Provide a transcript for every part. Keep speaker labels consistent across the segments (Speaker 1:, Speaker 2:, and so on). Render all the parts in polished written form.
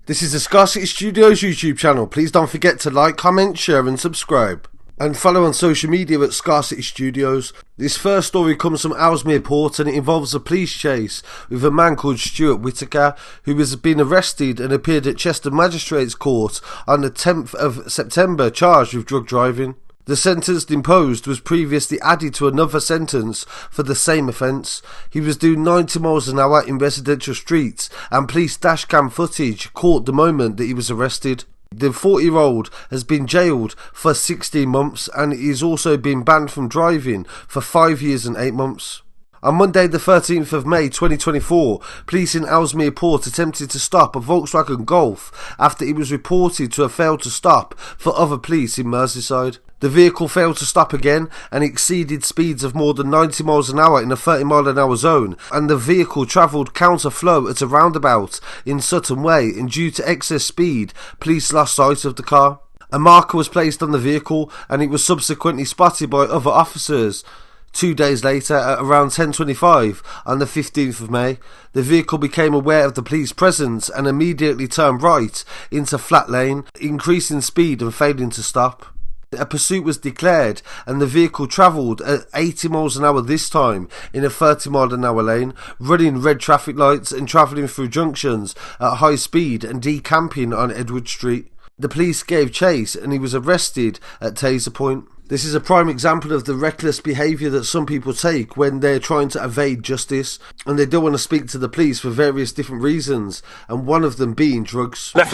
Speaker 1: This is the Scarcity Studios YouTube channel. Please don't forget to like, comment, share and subscribe. And follow on social media at Scarcity Studios. This first story comes from Ellesmere Port and it involves a police chase with a man called Stuart Whittaker, who has been arrested and appeared at Chester Magistrates Court on the 10th of September charged with drug driving. The sentence imposed was previously added to another sentence for the same offence. He was doing 90 miles an hour in residential streets and police dashcam footage caught the moment that he was arrested. The 40-year-old has been jailed for 16 months and he's also been banned from driving for 5 years and 8 months. On Monday the 13th of May 2024, police in Ellesmere Port attempted to stop a Volkswagen Golf after it was reported to have failed to stop for other police in Merseyside. The vehicle failed to stop again and exceeded speeds of more than 90 miles an hour in a 30 mile an hour zone, and the vehicle travelled counter flow at a roundabout in Sutton Way, and due to excess speed, police lost sight of the car. A marker was placed on the vehicle and it was subsequently spotted by other officers. 2 days later, at around 10:25 on the 15th of May, the vehicle became aware of the police presence and immediately turned right into flat lane, increasing speed and failing to stop. A pursuit was declared and the vehicle travelled at 80 miles an hour this time in a 30 mile an hour lane, running red traffic lights and travelling through junctions at high speed and decamping on Edward Street. The police gave chase and he was arrested at Taser Point. This is a prime example of the reckless behaviour that some people take when they're trying to evade justice and they don't want to speak to the police for various different reasons, and one of them being drugs.
Speaker 2: Left.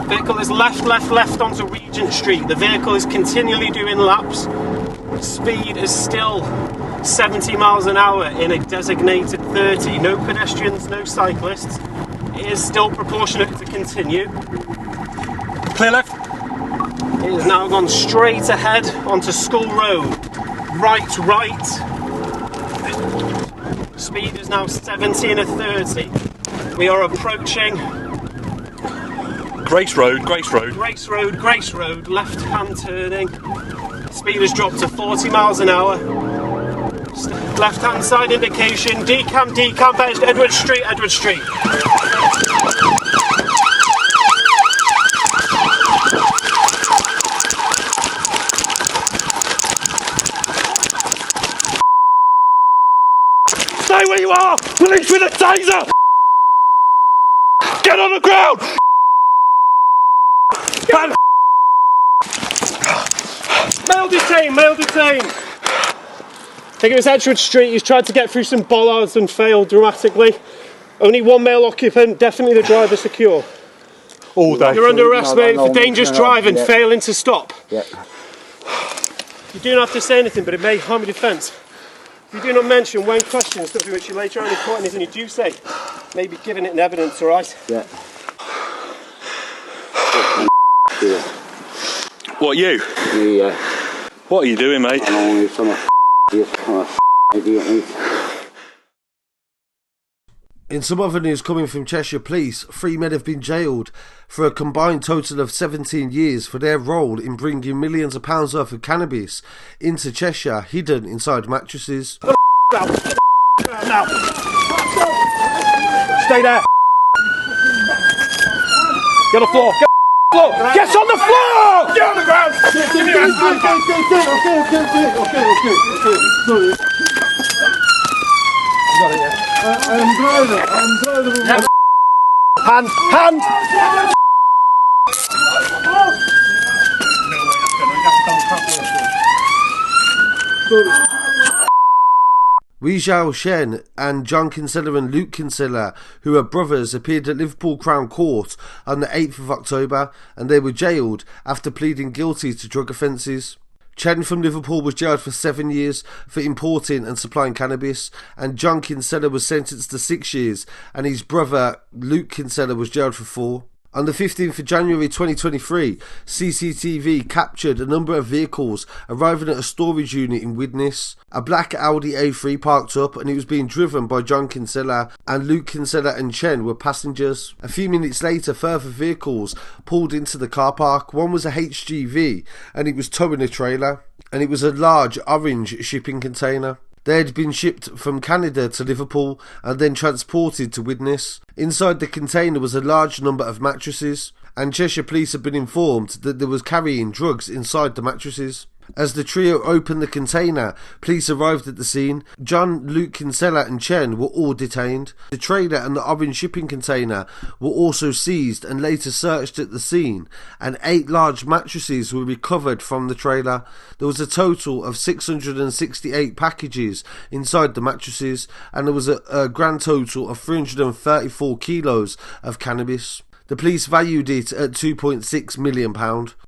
Speaker 2: Vehicle is left onto Regent Street. The vehicle is continually doing laps. Speed is still 70 miles an hour in a designated 30. No pedestrians, no cyclists. It is still proportionate to continue.
Speaker 3: Clear left.
Speaker 2: It has now gone straight ahead onto School Road. Right. Speed is now 70 and a 30. We are approaching
Speaker 3: Grace Road.
Speaker 2: Grace Road, left hand turning. Speed has dropped to 40 miles an hour. Left hand side indication, decamp, Edward Street.
Speaker 3: Stay where you are! Police with a taser! Get on the ground!
Speaker 2: Male detained. I think it was Edward Street. He's tried to get through some bollards and failed dramatically. Only one male occupant, definitely the driver secure.
Speaker 3: All day.
Speaker 2: You're under arrest, mate, for dangerous driving, failing to stop.
Speaker 4: Yeah.
Speaker 2: You do not have to say anything, but it may harm your defence. If you do not mention when questioned, something which you later on in court and you do say, may be given it in evidence, alright?
Speaker 4: Yeah.
Speaker 3: What, you?
Speaker 4: Yeah.
Speaker 3: What are you doing, mate?
Speaker 1: In some other news coming from Cheshire Police, 3 men have been jailed for a combined total of 17 years for their role in bringing millions of pounds worth of cannabis into Cheshire hidden inside mattresses.
Speaker 2: Now. Stay there. Get on the floor. Get on the floor! Get on the ground! Give me your hand.
Speaker 4: Okay. You got it, yeah? I'm driving.
Speaker 2: Yep. Hand!
Speaker 4: No way that's going to
Speaker 1: Wei Zhao Shen and John Kinsella and Luke Kinsella, who are brothers, appeared at Liverpool Crown Court on the 8th of October and they were jailed after pleading guilty to drug offences. Chen from Liverpool was jailed for 7 years for importing and supplying cannabis, and John Kinsella was sentenced to 6 years and his brother Luke Kinsella was jailed for 4. On the 15th of January 2023, CCTV captured a number of vehicles arriving at a storage unit in Widnes. A black Audi A3 parked up and it was being driven by John Kinsella, and Luke Kinsella and Chen were passengers. A few minutes later, further vehicles pulled into the car park. One was a HGV and it was towing a trailer, and it was a large orange shipping container. They had been shipped from Canada to Liverpool and then transported to Widnes. Inside the container was a large number of mattresses, and Cheshire Police had been informed that there was carrying drugs inside the mattresses. As the trio opened the container, police arrived at the scene. John, Luke Kinsella and Chen were all detained. The trailer and the orange shipping container were also seized and later searched at the scene, and 8 large mattresses were recovered from the trailer. There was a total of 668 packages inside the mattresses, and there was a grand total of 334 kilos of cannabis. The police valued it at £2.6 million.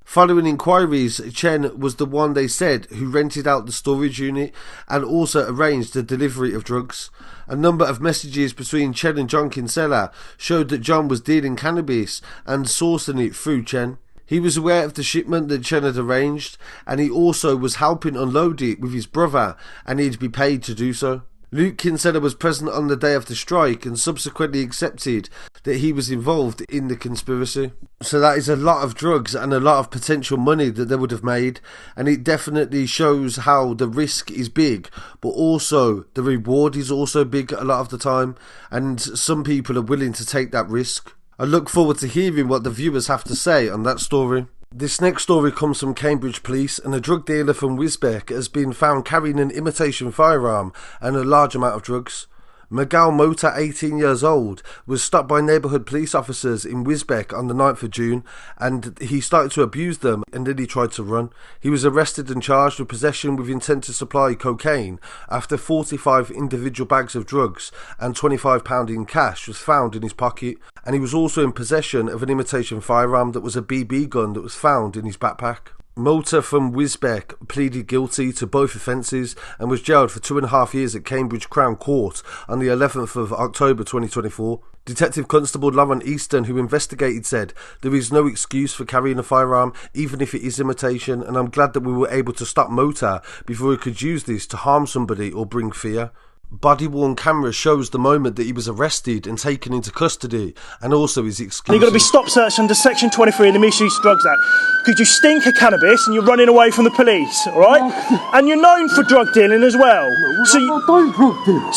Speaker 1: Following inquiries, Chen was the one they said who rented out the storage unit and also arranged the delivery of drugs. A number of messages between Chen and John Kinsella showed that John was dealing cannabis and sourcing it through Chen. He was aware of the shipment that Chen had arranged, and he also was helping unload it with his brother, and he'd be paid to do so. Luke Kinsella was present on the day of the strike and subsequently accepted that he was involved in the conspiracy. So that is a lot of drugs and a lot of potential money that they would have made, and it definitely shows how the risk is big, but also the reward is also big a lot of the time, and some people are willing to take that risk. I look forward to hearing what the viewers have to say on that story. This next story comes from Cambridge Police, and a drug dealer from Wisbech has been found carrying an imitation firearm and a large amount of drugs. Miguel Mota, 18 years old, was stopped by neighbourhood police officers in Wisbech on the 9th of June, and he started to abuse them and then he tried to run. He was arrested and charged with possession with intent to supply cocaine after 45 individual bags of drugs and £25 in cash was found in his pocket, and he was also in possession of an imitation firearm that was a BB gun that was found in his backpack. Mota from Wisbech pleaded guilty to both offences and was jailed for 2.5 years at Cambridge Crown Court on the 11th of October 2024. Detective Constable Lauren Easton, who investigated, said, "There is no excuse for carrying a firearm, even if it is imitation, and I'm glad that we were able to stop Mota before he could use this to harm somebody or bring fear." Body-worn camera shows the moment that he was arrested and taken into custody, and also his excuses.
Speaker 5: You've got to be stop searched under Section 23 of the Misuse Drugs Act because you stink of cannabis and you're running away from the police, all right? And you're known for drug dealing as well. So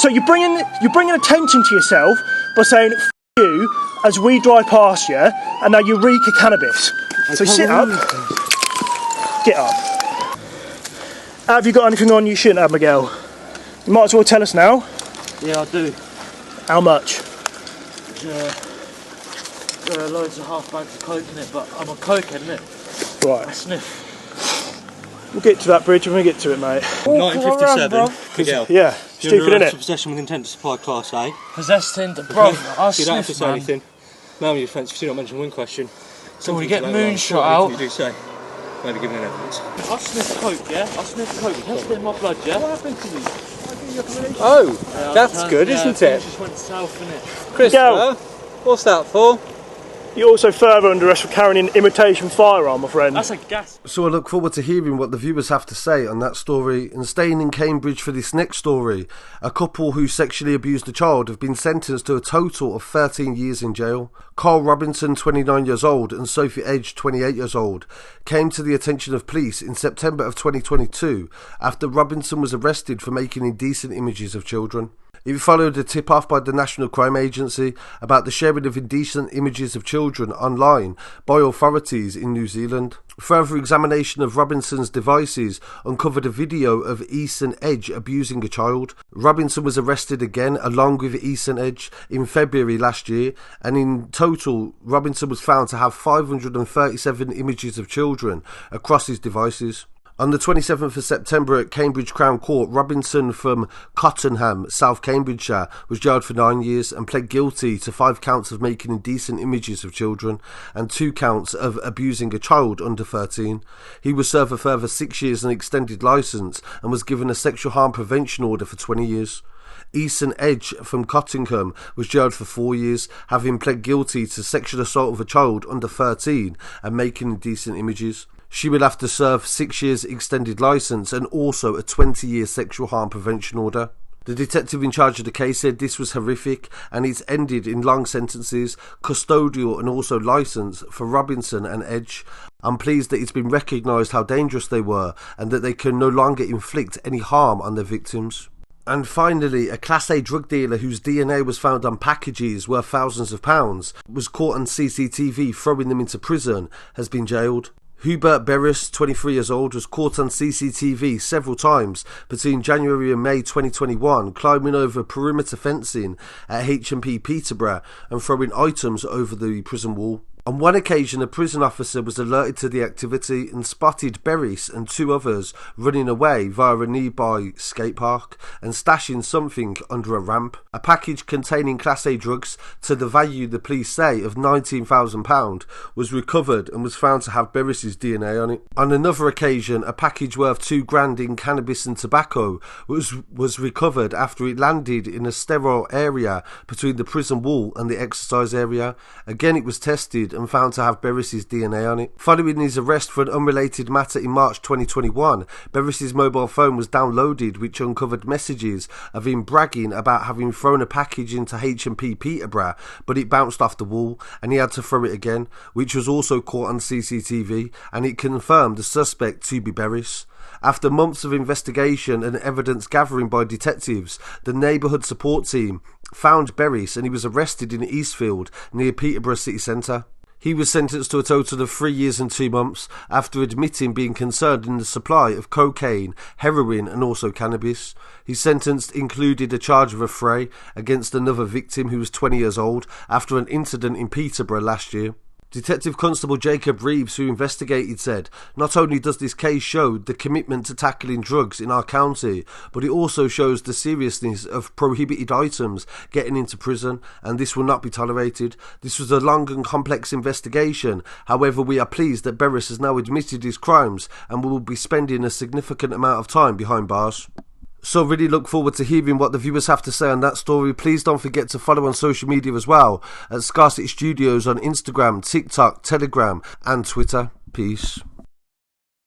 Speaker 5: you're bringing attention to yourself by saying "F you" as we drive past you, and now you reek of cannabis. So sit up, get up. Have you got anything on you shouldn't have, Miguel? You might as well tell us now.
Speaker 6: Yeah, I do.
Speaker 5: How much?
Speaker 6: There are loads of half bags of coke in it, but I'm a cokehead, innit?
Speaker 5: Right.
Speaker 6: I sniff.
Speaker 5: We'll get to that bridge when we get to it, mate.
Speaker 6: 1957, Miguel.
Speaker 5: Yeah, stupid,
Speaker 6: You're
Speaker 5: innit?
Speaker 6: possession with intent to supply Class A.
Speaker 2: Possessed into, bro, I
Speaker 6: You don't have to
Speaker 2: sniff,
Speaker 6: say
Speaker 2: man.
Speaker 6: anything. Now your offence, if you don't mention one question.
Speaker 2: So we
Speaker 6: Something
Speaker 2: get
Speaker 6: to later on.
Speaker 2: moonshot
Speaker 6: What
Speaker 2: out.
Speaker 6: You do say. Maybe giving an evidence.
Speaker 2: I sniff coke, yeah? I sniff coke. Test it in my blood, yeah?
Speaker 6: What happened to you? Oh, that's good, isn't it?
Speaker 2: Just went south, innit?
Speaker 6: Christopher, what's that for?
Speaker 5: You're also further under arrest for carrying an imitation firearm, my friend.
Speaker 2: That's a gas.
Speaker 1: So I look forward to hearing what the viewers have to say on that story. And staying in Cambridge for this next story, a couple who sexually abused a child have been sentenced to a total of 13 years in jail. Carl Robinson, 29 years old, and Sophie Edge, 28 years old, came to the attention of police in September of 2022 after Robinson was arrested for making indecent images of children. It followed a tip-off by the National Crime Agency about the sharing of indecent images of children online by authorities in New Zealand. Further examination of Robinson's devices uncovered a video of Eason Edge abusing a child. Robinson was arrested again along with Eason Edge in February last year, and in total Robinson was found to have 537 images of children across his devices. On the 27th of September at Cambridge Crown Court, Robinson from Cottenham, South Cambridgeshire, was jailed for 9 years and pled guilty to 5 counts of making indecent images of children and 2 counts of abusing a child under 13. He was served a further 6 years an extended licence and was given a sexual harm prevention order for 20 years. Eason Edge from Cottingham was jailed for 4 years, having pled guilty to sexual assault of a child under 13 and making indecent images. She will have to serve 6 years extended licence and also a 20-year sexual harm prevention order. The detective in charge of the case said this was horrific and it's ended in long sentences, custodial and also licence for Robinson and Edge. I'm pleased that it's been recognised how dangerous they were and that they can no longer inflict any harm on their victims. And finally, a Class A drug dealer whose DNA was found on packages worth thousands of pounds was caught on CCTV throwing them into prison, has been jailed. Hubert Berris, 23 years old, was caught on CCTV several times between January and May 2021, climbing over perimeter fencing at H&P Peterborough and throwing items over the prison wall. On one occasion, a prison officer was alerted to the activity and spotted Berris and two others running away via a nearby skate park and stashing something under a ramp. A package containing Class A drugs to the value, the police say, of £19,000 was recovered and was found to have Berris's DNA on it. On another occasion, a package worth £2,000 in cannabis and tobacco was recovered after it landed in a sterile area between the prison wall and the exercise area. Again, it was tested and found to have Berris's DNA on it. Following his arrest for an unrelated matter in March 2021, Berris's mobile phone was downloaded, which uncovered messages of him bragging about having thrown a package into H&P Peterborough, but it bounced off the wall and he had to throw it again, which was also caught on CCTV, and it confirmed the suspect to be Berris. After months of investigation and evidence gathering by detectives, the neighbourhood support team found Berris and he was arrested in Eastfield near Peterborough city centre. He was sentenced to a total of 3 years and 2 months after admitting being concerned in the supply of cocaine, heroin and also cannabis. His sentence included a charge of affray against another victim who was 20 years old after an incident in Peterborough last year. Detective Constable Jacob Reeves, who investigated, said, "Not only does this case show the commitment to tackling drugs in our county, but it also shows the seriousness of prohibited items getting into prison, and this will not be tolerated. This was a long and complex investigation. However, we are pleased that Berris has now admitted his crimes and will be spending a significant amount of time behind bars." So really look forward to hearing what the viewers have to say on that story. Please don't forget to follow on social media as well at Scarcity Studios on Instagram, TikTok, Telegram and Twitter. Peace.